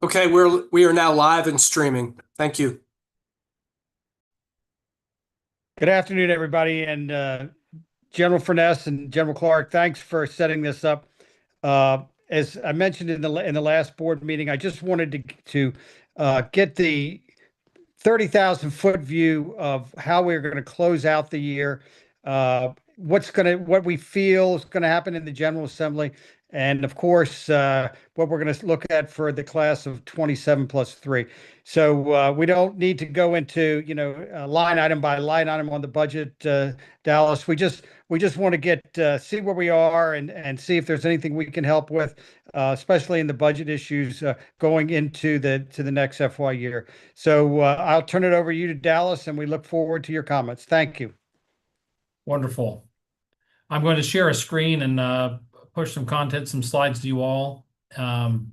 Okay, we are now live and streaming. Thank you. Good afternoon, everybody, and General Furness and General Clark, thanks for setting this up. As I mentioned in the last board meeting, I just wanted to get the 30,000 foot view of how we're going to close out the year, what we feel is going to happen in the General Assembly, and of course, what we're going to look at for the class of 27 plus 3. So we don't need to go into, line item by line item on the budget, Dallas. We just want to see where we are and see if there's anything we can help with, especially in the budget issues going into the next FY year. So I'll turn it over to you to Dallas, and we look forward to your comments. Thank you. Wonderful. I'm going to share a screen and push some content, some slides to you all. And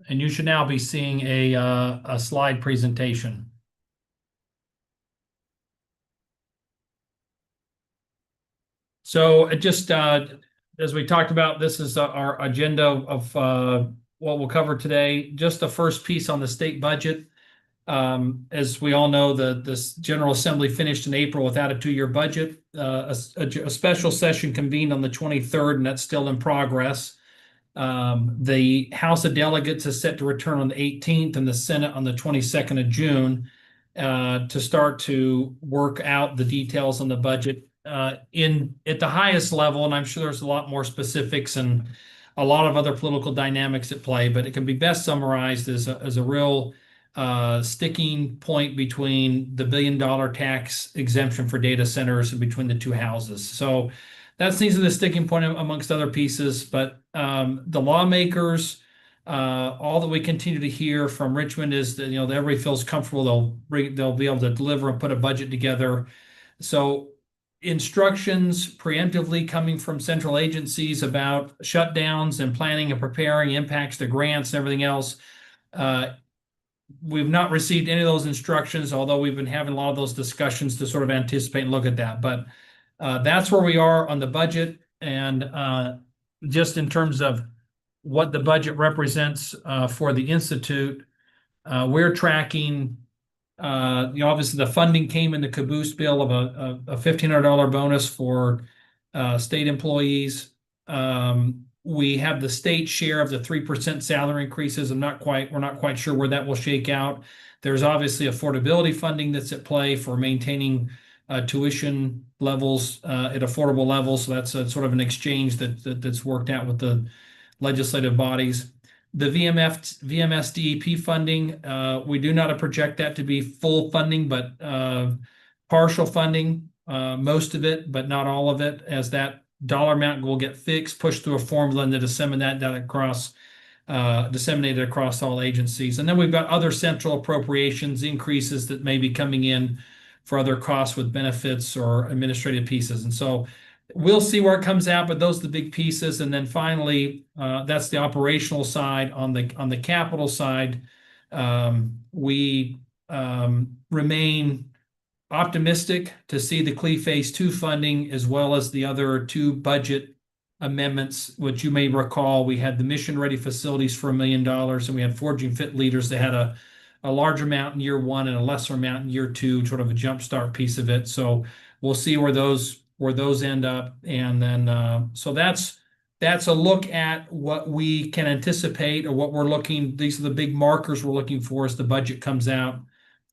you should now be seeing a slide presentation. So just as we talked about, this is our agenda of what we'll cover today. Just the first piece on the state budget. As we all know, the General Assembly finished in April without a 2-year budget. A special session convened on the 23rd, and that's still in progress. The House of Delegates is set to return on the 18th and the Senate on the 22nd of June to start to work out the details on the budget at the highest level. And I'm sure there's a lot more specifics and a lot of other political dynamics at play, but it can be best summarized as a real sticking point between the $1 billion tax exemption for data centers and between the two houses. So these are the sticking point amongst other pieces, but the lawmakers, all that we continue to hear from Richmond is that, everybody feels comfortable they'll be able to deliver and put a budget together. So instructions preemptively coming from central agencies about shutdowns and planning and preparing impacts to grants and everything else. We've not received any of those instructions, although we've been having a lot of those discussions to sort of anticipate and look at that. But that's where we are on the budget. And just in terms of what the budget represents for the Institute, we're tracking, obviously the funding came in the caboose bill of a $1,500 bonus for state employees. We have the state share of the 3% salary increases. We're not quite sure where that will shake out. There's obviously affordability funding that's at play for maintaining tuition levels at affordable levels. So that's sort of an exchange that's worked out with the legislative bodies. The VMS-DEP funding, we do not project that to be full funding, but partial funding, most of it, but not all of it, as that dollar amount will get fixed, pushed through a formula, and then disseminated across all agencies. And then we've got other central appropriations increases that may be coming in for other costs with benefits or administrative pieces. And so we'll see where it comes out, but those are the big pieces. And then finally, that's the operational side. On the capital side, we remain optimistic to see the CLE Phase 2 funding, as well as the other two budget amendments, which you may recall. We had the mission ready facilities for $1 million, and we had forging fit leaders that had a large amount in year 1 and a lesser amount in year 2, sort of a jumpstart piece of it. So we'll see where those end up. And then so that's a look at what we can anticipate, or what we're looking. These are the big markers we're looking for as the budget comes out,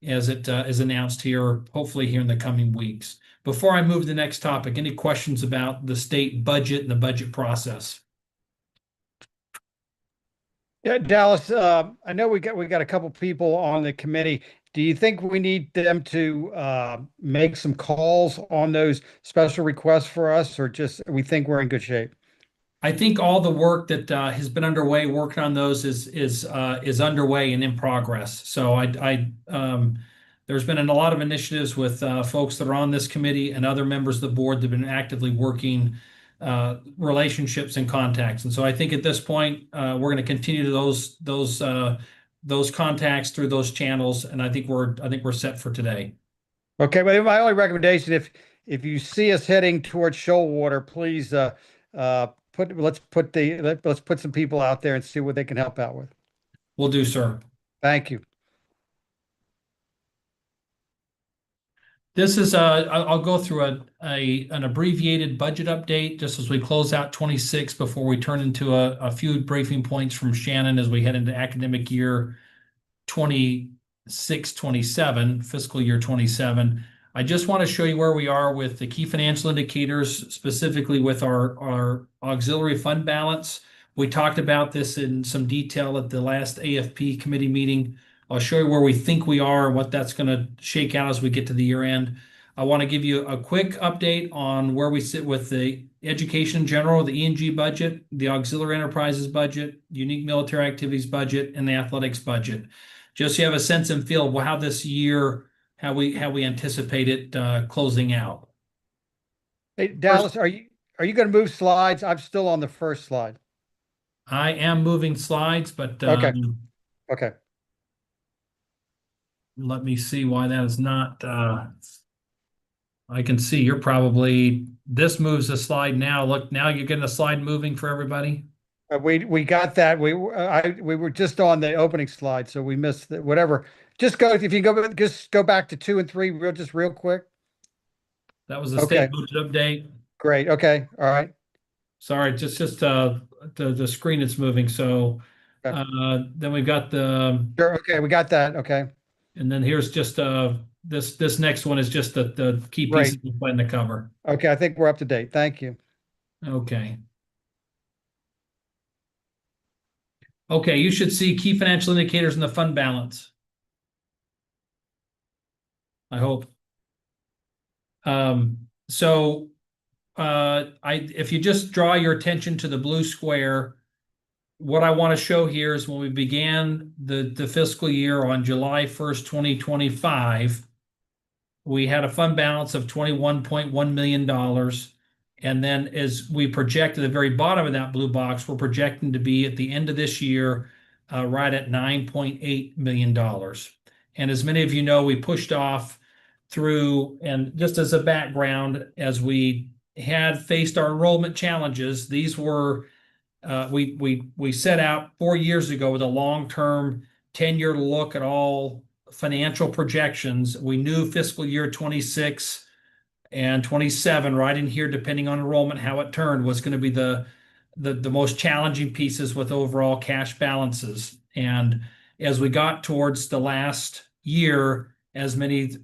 as it is announced here, hopefully here in the coming weeks. Before I move to the next topic, any questions about the state budget and the budget process? Yeah, Dallas, I know we got a couple people on the committee. Do you think we need them to make some calls on those special requests for us, or just we think we're in good shape? I think all the work that has been underway, working on those, is underway and in progress. So there's been a lot of initiatives with folks that are on this committee and other members of the board that have been actively working relationships and contacts. And so I think at this point we're going to continue those contacts through those channels, and I think we're set for today. Okay, well, my only recommendation, if you see us heading towards Shoalwater, please let's put some people out there and see what they can help out with. Will do, sir. Thank you. This is I'll go through an abbreviated budget update just as we close out 26 before we turn into a few briefing points from Shannon as we head into academic year 26-27, fiscal year 27. I just want to show you where we are with the key financial indicators, specifically with our auxiliary fund balance. We talked about this in some detail at the last AFP committee meeting. I'll show you where we think we are and what that's going to shake out as we get to the year end. I want to give you a quick update on where we sit with the education in general, the E&G budget, the auxiliary enterprises budget, unique military activities budget, and the athletics budget. Just so you have a sense and feel of how this year, how we anticipate it closing out. Hey, Dallas, are you going to move slides? I'm still on the first slide. I am moving slides, but Okay. Okay. let me see why that is not. I can see you're probably, this moves the slide now. Look, now you're getting the slide moving for everybody. We got that. We were just on the opening slide, so we missed whatever. Just go, if you just go back to 2 and 3 real quick. That was the state budget update. Great. Okay. All right. Sorry, just the screen that's moving. So then we've got the, Sure. Okay. We got that. Okay. and then here's just this next one is just the key pieces we plan to cover. Okay. I think we're up to date. Thank you. Okay. Okay, you should see key financial indicators in the fund balance. I hope. If you just draw your attention to the blue square, what I want to show here is when we began the fiscal year on July 1st, 2025, we had a fund balance of $21.1 million. And then as we project at the very bottom of that blue box, we're projecting to be at the end of this year right at $9.8 million. And as many of you know, we pushed off through, and just as a background, as we had faced our enrollment challenges, these were, we set out 4 years ago with a long-term 10-year look at all financial projections. We knew fiscal year 26 and 27 right in here, depending on enrollment, how it turned, was going to be the most challenging pieces with overall cash balances. And as we got towards the last year, as many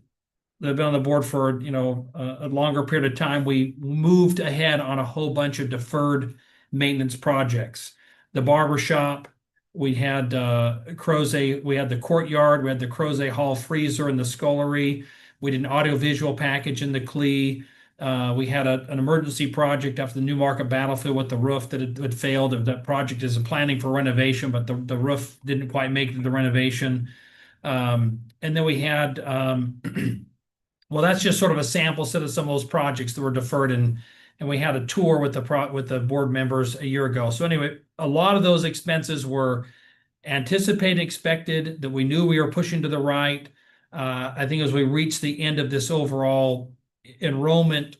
that have been on the board for a longer period of time, we moved ahead on a whole bunch of deferred maintenance projects. The barber shop, we had Crozet, we had the courtyard, we had the Crozet Hall freezer and the scullery. We did an audiovisual package in the CLE. We had an emergency project after the Newmarket battlefield with the roof that had failed. That project is planning for renovation, but the roof didn't quite make it to the renovation. And then we had, well, that's just sort of a sample set of some of those projects that were deferred, and we had a tour with the board members a year ago. So anyway, a lot of those expenses were anticipated, expected, that we knew we were pushing to the right. I think as we reached the end of this overall enrollment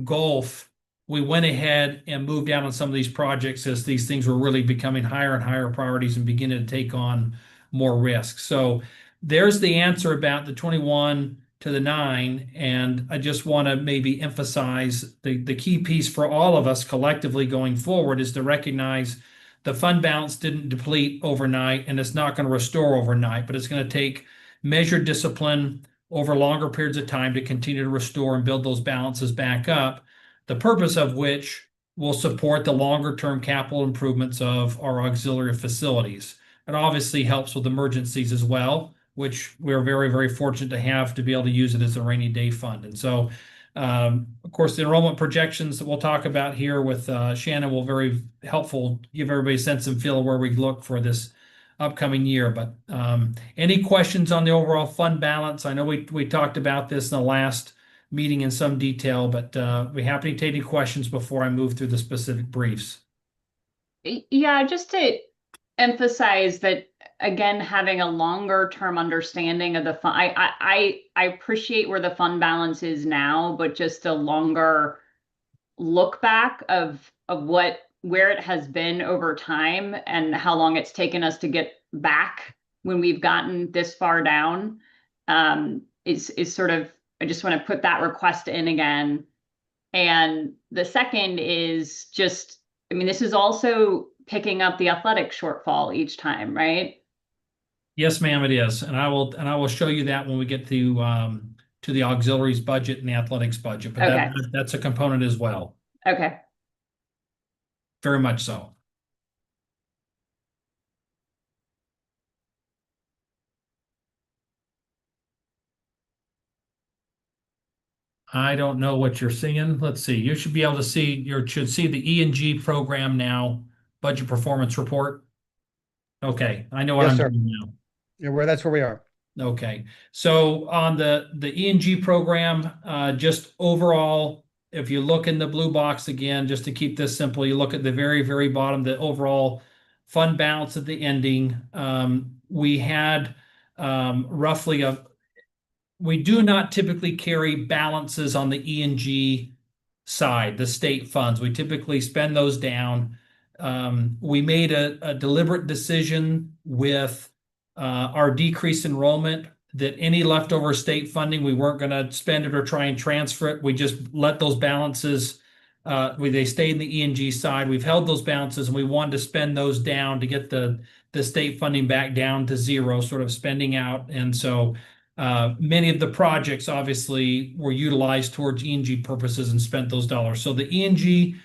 gulf, we went ahead and moved down on some of these projects as these things were really becoming higher and higher priorities and beginning to take on more risk. So there's the answer about the 21 to the 9. And I just want to maybe emphasize the key piece for all of us collectively going forward is to recognize the fund balance didn't deplete overnight, and it's not going to restore overnight, but it's going to take measured discipline over longer periods of time to continue to restore and build those balances back up, the purpose of which will support the longer term capital improvements of our auxiliary facilities. It obviously helps with emergencies as well, which we're very, very fortunate to have to be able to use it as a rainy day fund. And so, of course, the enrollment projections that we'll talk about here with Shannon will very helpful, give everybody a sense and feel of where we look for this upcoming year. But any questions on the overall fund balance? I know we talked about this in the last meeting in some detail, but we're happy to take any questions before I move through the specific briefs. Yeah, just to emphasize that, again, having a longer term understanding of the fund, I appreciate where the fund balance is now, but just a longer look back of what where it has been over time and how long it's taken us to get back when we've gotten this far down, is sort of, I just want to put that request in again. And the second is just, I mean, this is also picking up the athletic shortfall each time, right? Yes, ma'am, it is. And I will show you that when we get to the auxiliaries budget and the athletics budget, but Okay. that's a component as well. Okay. Very much so. I don't know what you're seeing. Let's see. You should be able to see, you should see the E&G program now, budget performance report. Okay, I know what Yes, I'm sir. doing now. Yeah, that's where we are. Okay, so on the E&G program, just overall, if you look in the blue box again, just to keep this simple, you look at the very, very bottom, the overall fund balance at the ending. We had roughly we do not typically carry balances on the E&G side, the state funds. We typically spend those down. We made a deliberate decision with our decreased enrollment that any leftover state funding, we weren't going to spend it or try and transfer it. We just let those balances, they stayed in the E&G side. We've held those balances and we wanted to spend those down to get the state funding back down to zero, sort of spending out. And so many of the projects obviously were utilized towards E&G purposes and spent those dollars. So the E&G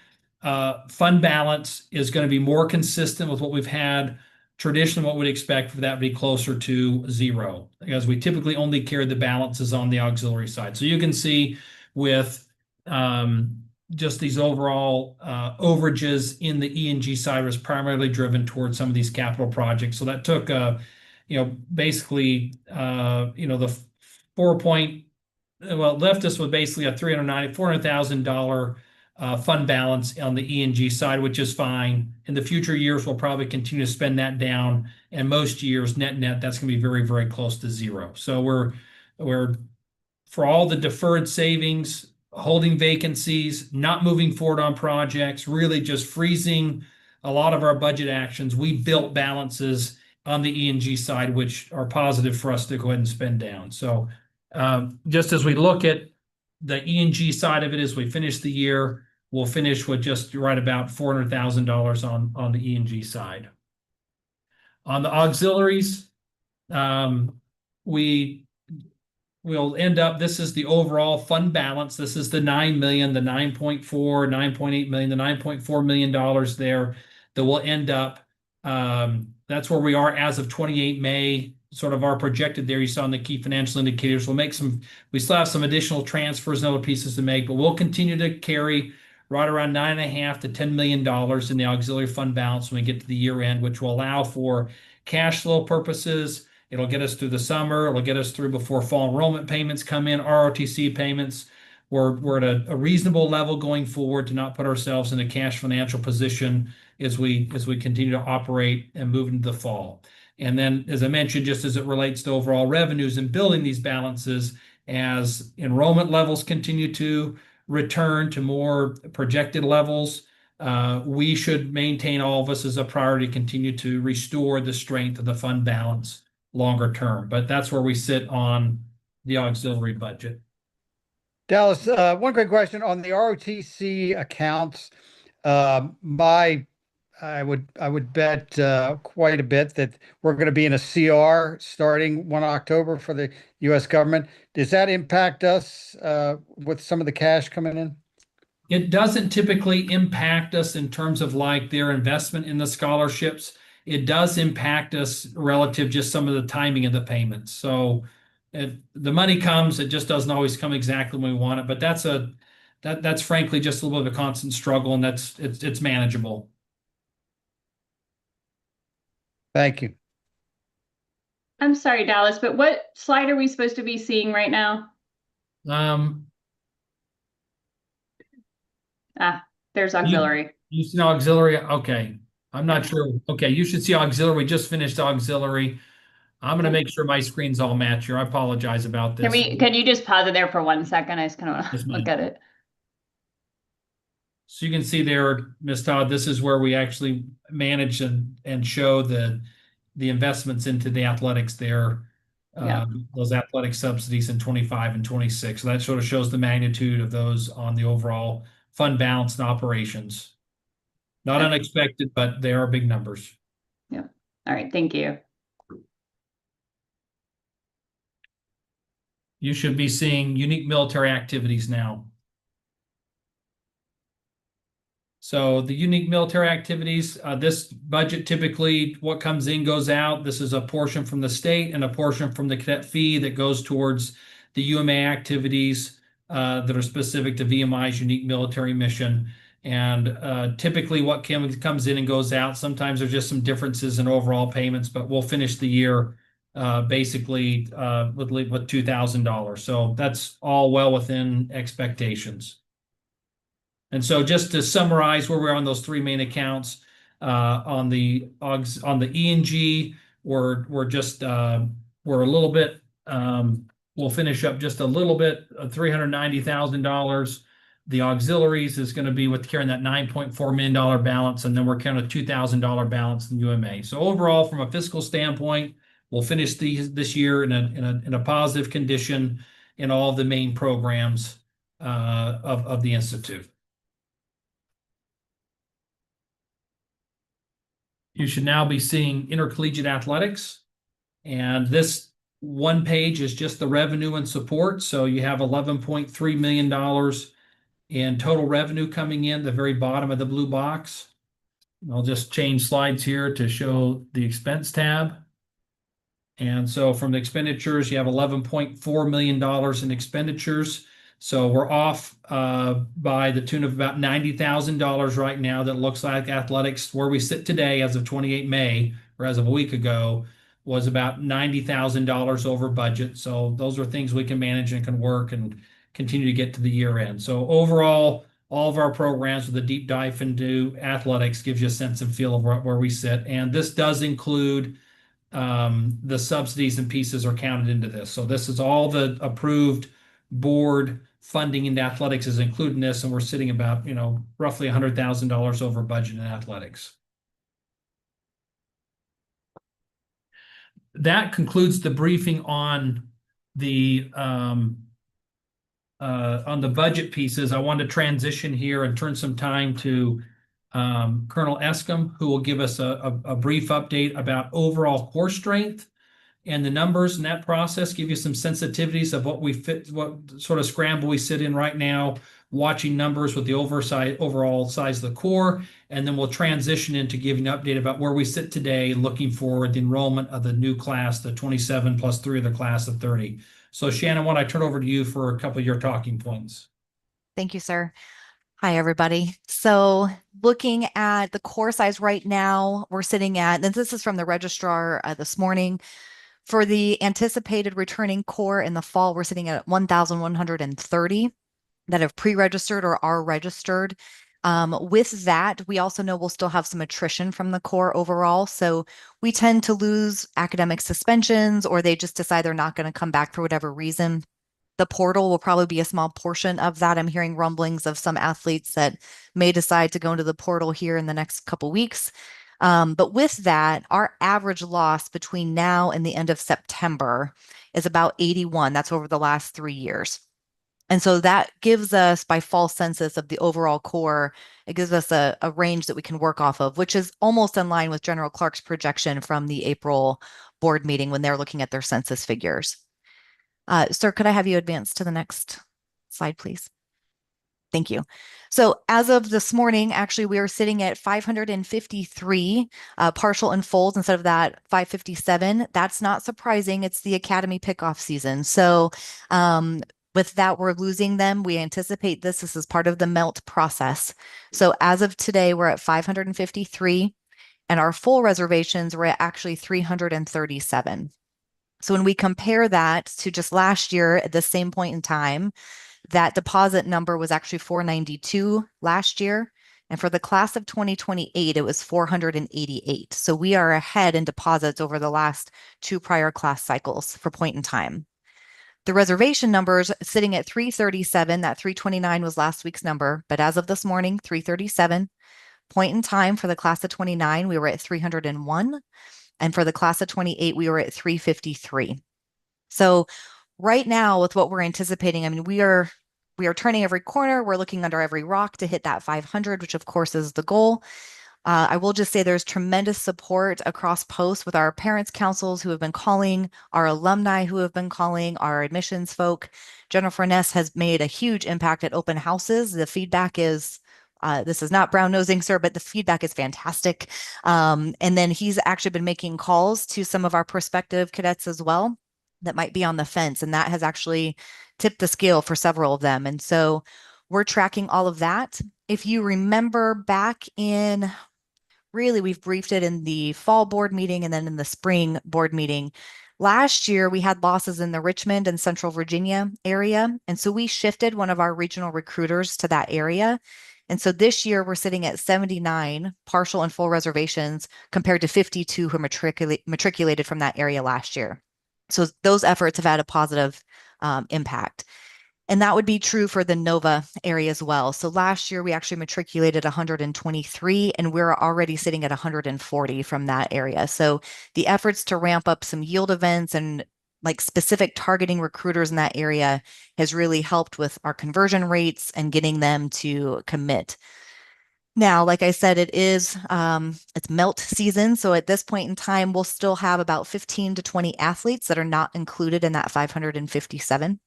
fund balance is going to be more consistent with what we've had traditionally. What we'd expect for that to be closer to zero, because we typically only carry the balances on the auxiliary side. So you can see with just these overall overages in the E&G side was primarily driven towards some of these capital projects. So that took basically, the 4 point, well, left us with basically a $400,000 fund balance on the E&G side, which is fine. In the future years, we'll probably continue to spend that down. And most years, net, that's going to be very, very close to zero. So we're for all the deferred savings, holding vacancies, not moving forward on projects, really just freezing a lot of our budget actions. We built balances on the E&G side, which are positive for us to go ahead and spend down. So just as we look at the E&G side of it, as we finish the year, we'll finish with just right about $400,000 on the E&G side. On the auxiliaries, we'll end up, this is the overall fund balance. This is the 9 million, the 9.4, 9.8 million, the $9.4 million there that will end up. That's where we are as of 28 May, sort of our projected there. You saw in the key financial indicators. We still have some additional transfers and other pieces to make, but we'll continue to carry right around $9.5 to $10 million in the auxiliary fund balance when we get to the year end, which will allow for cash flow purposes. It'll get us through the summer. It'll get us through before fall enrollment payments come in, ROTC payments. We're at a reasonable level going forward to not put ourselves in a cash financial position as we continue to operate and move into the fall. And then, as I mentioned, just as it relates to overall revenues and building these balances, as enrollment levels continue to return to more projected levels, we should maintain, all of us as a priority, continue to restore the strength of the fund balance longer term. But that's where we sit on the auxiliary budget. Dallas, one quick question on the ROTC accounts. I would bet quite a bit that we're going to be in a CR starting 1 October for the U.S. government. Does that impact us with some of the cash coming in? It doesn't typically impact us in terms of like their investment in the scholarships. It does impact us relative just some of the timing of the payments. So the money comes, it just doesn't always come exactly when we want it. But that's frankly just a little bit of a constant struggle, and it's manageable. Thank you. I'm sorry, Dallas, but what slide are we supposed to be seeing right now? There's auxiliary. You see auxiliary? Okay. I'm not sure. Okay, you should see auxiliary. We just finished auxiliary. I'm going to make sure my screens all match here. I apologize about this. Can you just pause it there for 1 second? I just kind of want to Yes, ma'am. look at it. So you can see there, Ms. Todd, this is where we actually manage and show the investments into the athletics there. Yeah. Those athletic subsidies in 25 and 26. So that sort of shows the magnitude of those on the overall fund balance and operations. Not Okay. unexpected, but they are big numbers. Yeah. All right. Thank you. You should be seeing unique military activities now. So the unique military activities, this budget typically what comes in goes out. This is a portion from the state and a portion from the cadet fee that goes towards the UMA activities that are specific to VMI's unique military mission. And typically what comes in and goes out, sometimes there's just some differences in overall payments, but we'll finish the year basically with $2,000. So that's all well within expectations. And so just to summarize where we're on those three main accounts, on the E and G, we're just we're a little bit we'll finish up just a little bit of $390,000. The auxiliaries is going to be with carrying that $9.4 million balance, and then we're carrying a $2,000 balance in UMA. So overall, from a fiscal standpoint, we'll finish this year in a positive condition in all of the main programs of the Institute. You should now be seeing intercollegiate athletics. And this one page is just the revenue and support. So you have $11.3 million in total revenue coming in the very bottom of the blue box. I'll just change slides here to show the expense tab. And so from the expenditures, you have $11.4 million in expenditures. So we're off by the tune of about $90,000 right now. That looks like athletics, where we sit today as of 28 May, or as of a week ago, was about $90,000 over budget. So those are things we can manage and can work and continue to get to the year end. So overall, all of our programs with a deep dive into athletics gives you a sense and feel of where we sit. And this does include the subsidies and pieces are counted into this. So this is all the approved board funding into athletics is included in this, and we're sitting about, roughly $100,000 over budget in athletics. That concludes the briefing on the budget pieces. I want to transition here and turn some time to Colonel Escom, who will give us a brief update about overall core strength and the numbers in that process, give you some sensitivities of what sort of scramble we sit in right now, watching numbers with the overall size of the core, and then we'll transition into giving an update about where we sit today, looking forward the enrollment of the new class, the 27 plus 3 of the class of 30. So Shannon, why don't I turn over to you for a couple of your talking points? Thank you, sir. Hi, everybody. So looking at the core size right now, we're sitting at, and this is from the registrar this morning, for the anticipated returning core in the fall, we're sitting at 1,130 that have pre-registered or are registered. With that, we also know we'll still have some attrition from the core overall. So we tend to lose academic suspensions, or they just decide they're not going to come back for whatever reason. The portal will probably be a small portion of that. I'm hearing rumblings of some athletes that may decide to go into the portal here in the next couple weeks. But with that, our average loss between now and the end of September is about 81. That's over the last 3 years. And so that gives us, by fall census of the overall core, it gives us a range that we can work off of, which is almost in line with General Clark's projection from the April board meeting when they're looking at their census figures. Sir, could I have you advance to the next slide, please? Thank you. So as of this morning, actually, we are sitting at 553 partial and fulls instead of that 557. That's not surprising. It's the academy pickoff season. So with that, we're losing them. We anticipate this. This is part of the melt process. So as of today, we're at 553, and our full reservations were at actually 337. So when we compare that to just last year at the same point in time, that deposit number was actually 492 last year. And for the class of 2028, it was 488. So we are ahead in deposits over the last 2 prior class cycles for point in time. The reservation numbers sitting at 337, that 329 was last week's number, but as of this morning, 337. Point in time for the class of 29, we were at 301. And for the class of 28, we were at 353. So right now, with what we're anticipating, I mean, we are turning every corner. We're looking under every rock to hit that 500, which of course is the goal. I will just say there's tremendous support across posts with our parents' councils who have been calling, our alumni who have been calling, our admissions folk. General Furness has made a huge impact at open houses. The feedback is, this is not brown nosing, sir, but the feedback is fantastic. And then he's actually been making calls to some of our prospective cadets as well that might be on the fence. And that has actually tipped the scale for several of them. And so we're tracking all of that. If you remember back in, really, we've briefed it in the fall board meeting and then in the spring board meeting. Last year, we had losses in the Richmond and Central Virginia area. And so we shifted one of our regional recruiters to that area. And so this year, we're sitting at 79 partial and full reservations compared to 52 who matriculated from that area last year. So those efforts have had a positive impact. And that would be true for the Nova area as well. So last year we actually matriculated 123 and we're already sitting at 140 from that area. So the efforts to ramp up some yield events and like specific targeting recruiters in that area has really helped with our conversion rates and getting them to commit. Now, like I said, it's melt season. So at this point in time, we'll still have about 15 to 20 athletes that are not included in that 557.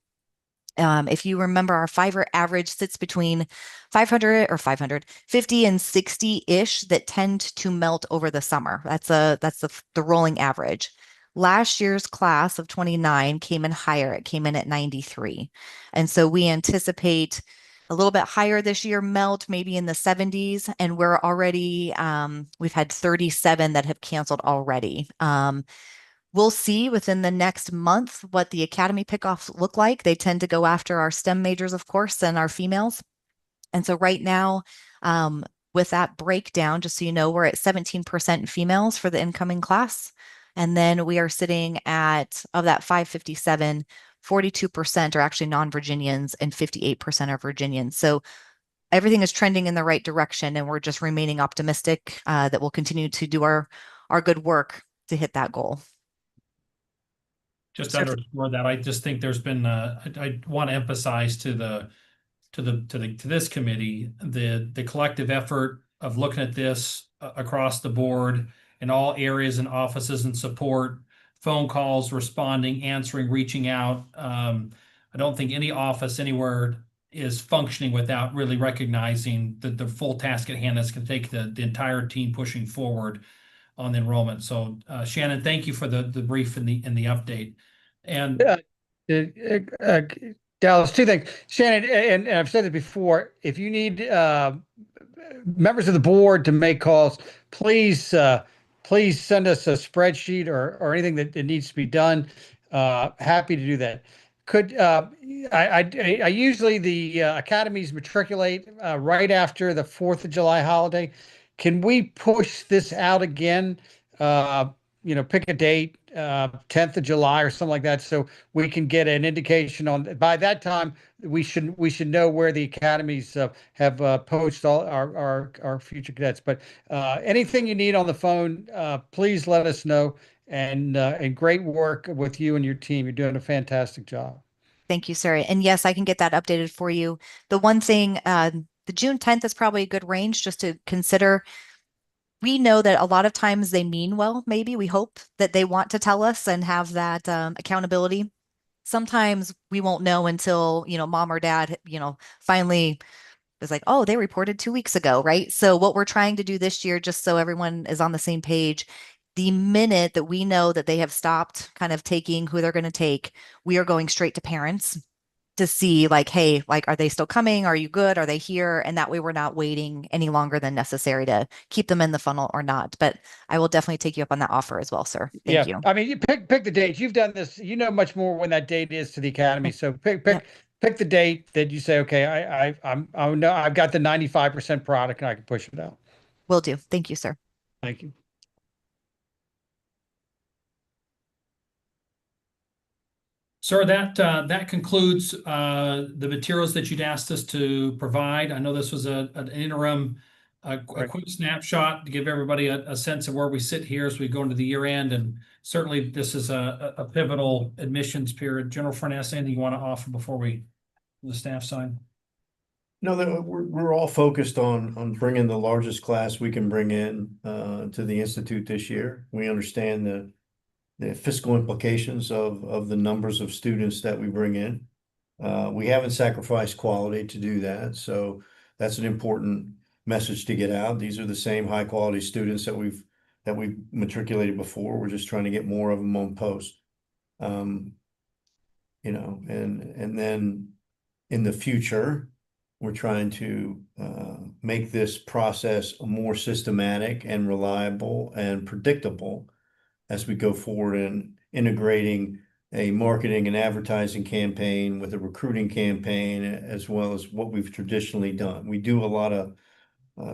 If you remember, our fiver average sits between 50 and 60-ish that tend to melt over the summer. That's the rolling average. Last year's class of 29 came in higher. It came in at 93. And so we anticipate a little bit higher this year melt, maybe in the 70s. And we're already, we've had 37 that have canceled already. We'll see within the next month what the academy pickoffs look like. They tend to go after our STEM majors, of course, and our females. And so right now, with that breakdown, just so you know, we're at 17% females for the incoming class. And then we are sitting at, of that 557, 42% are actually non-Virginians and 58% are Virginians. So everything is trending in the right direction, and we're just remaining optimistic that we'll continue to do our good work to hit that goal. Just to underscore that, I just think there's been, I want to emphasize to this committee, the collective effort of looking at this across the board in all areas and offices and support, phone calls, responding, answering, reaching out. I don't think any office anywhere is functioning without really recognizing the full task at hand that's going to take the entire team pushing forward on the enrollment. So Shannon, thank you for the brief and the update. And Dallas, two things. Shannon, and I've said it before, if you need members of the board to make calls, please please send us a spreadsheet or anything that needs to be done. Happy to do that. Could I usually the academies matriculate right after the 4th of July holiday. Can we push this out again? Pick a date, 10th of July or something like that, so we can get an indication on. By that time, we should know where the academies have poached all our future cadets. But anything you need on the phone, please let us know. And great work with you and your team. You're doing a fantastic job. Thank you, sir. And yes, I can get that updated for you. The one thing, the June 10th is probably a good range just to consider. We know that a lot of times they mean well, maybe we hope that they want to tell us and have that accountability. Sometimes we won't know until, mom or dad, finally is like, oh, they reported 2 weeks ago, right? So what we're trying to do this year, just so everyone is on the same page, the minute that we know that they have stopped kind of taking who they're going to take, we are going straight to parents to see like, hey, like, are they still coming? Are you good? Are they here? And that way we're not waiting any longer than necessary to keep them in the funnel or not. But I will definitely take you up on that offer as well, sir. Thank you. I mean, you pick the dates. You've done this. You know much more when that date is to the academy. So pick the date that you say, okay, I know I've got the 95% product and I can push it out. Will do. Thank you, sir. Thank you. Sir, that concludes the materials that you'd asked us to provide. I know this was an interim, a Right. quick snapshot to give everybody a sense of where we sit here as we go into the year end. And certainly this is a pivotal admissions period. General Furness, anything you want to offer before the staff side? No, we're all focused on bringing the largest class we can bring in to the Institute this year. We understand the fiscal implications of the numbers of students that we bring in. We haven't sacrificed quality to do that, so that's an important message to get out. These are the same high quality students that we've matriculated before. We're just trying to get more of them on post. You know, and then in the future, we're trying to make this process more systematic and reliable and predictable as we go forward in integrating a marketing and advertising campaign with a recruiting campaign, as well as what we've traditionally done. We do a lot of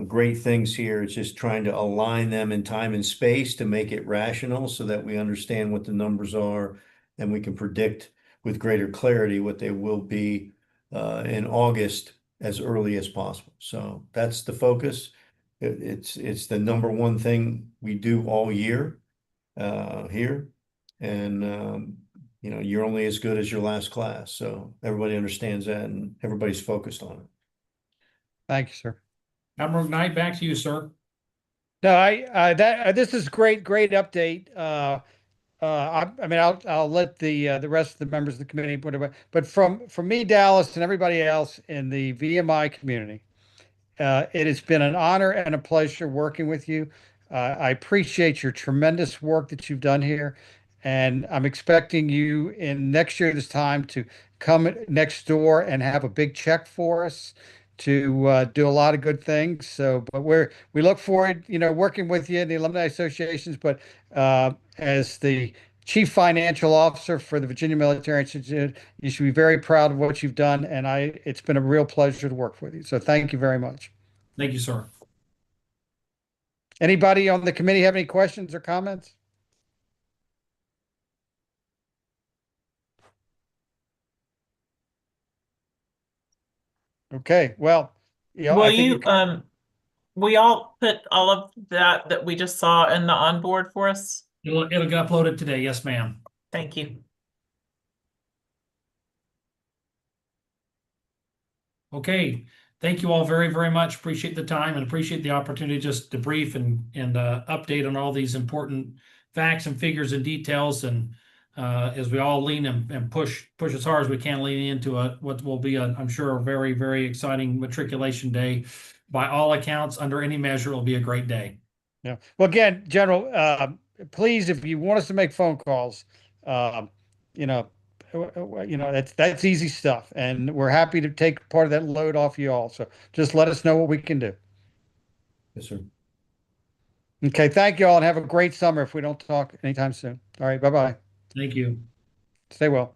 great things here. It's just trying to align them in time and space to make it rational so that we understand what the numbers are and we can predict with greater clarity what they will be in August as early as possible. So that's the focus. It's the number one thing we do all year here. And you know, you're only as good as your last class. So everybody understands that and everybody's focused on it. Thank you, sir. Admiral Knight, back to you, sir. No, this is great update. I mean, I'll let the rest of the members of the committee, whatever. But from me, Dallas, and everybody else in the VMI community, it has been an honor and a pleasure working with you. I appreciate your tremendous work that you've done here, and I'm expecting you in next year this time to come next door and have a big check for us to do a lot of good things. So, but we look forward, you know, working with you in the alumni associations, but as the Chief Financial Officer for the Virginia Military Institute, you should be very proud of what you've done, and it's been a real pleasure to work with you. So thank you very much. Thank you, sir. Anybody on the committee have any questions or comments? Okay, well, you know, Will I think you, will y'all put all of that we just saw in the onboard for us? It'll get uploaded today. Yes, ma'am. Thank you. Okay. Thank you all very, very much. Appreciate the time and appreciate the opportunity just to brief and update on all these important facts and figures and details. And as we all lean and push as hard as we can, lean into what will be, I'm sure, a very, very exciting matriculation day. By all accounts, under any measure, it'll be a great day. yeah. Well, again, General, please, if you want us to make phone calls, you know, that's easy stuff, and we're happy to take part of that load off you all. So just let us know what we can do. Yes, sir. Okay, thank you all, and have a great summer if we don't talk anytime soon. All right, bye-bye. Thank you. Stay well.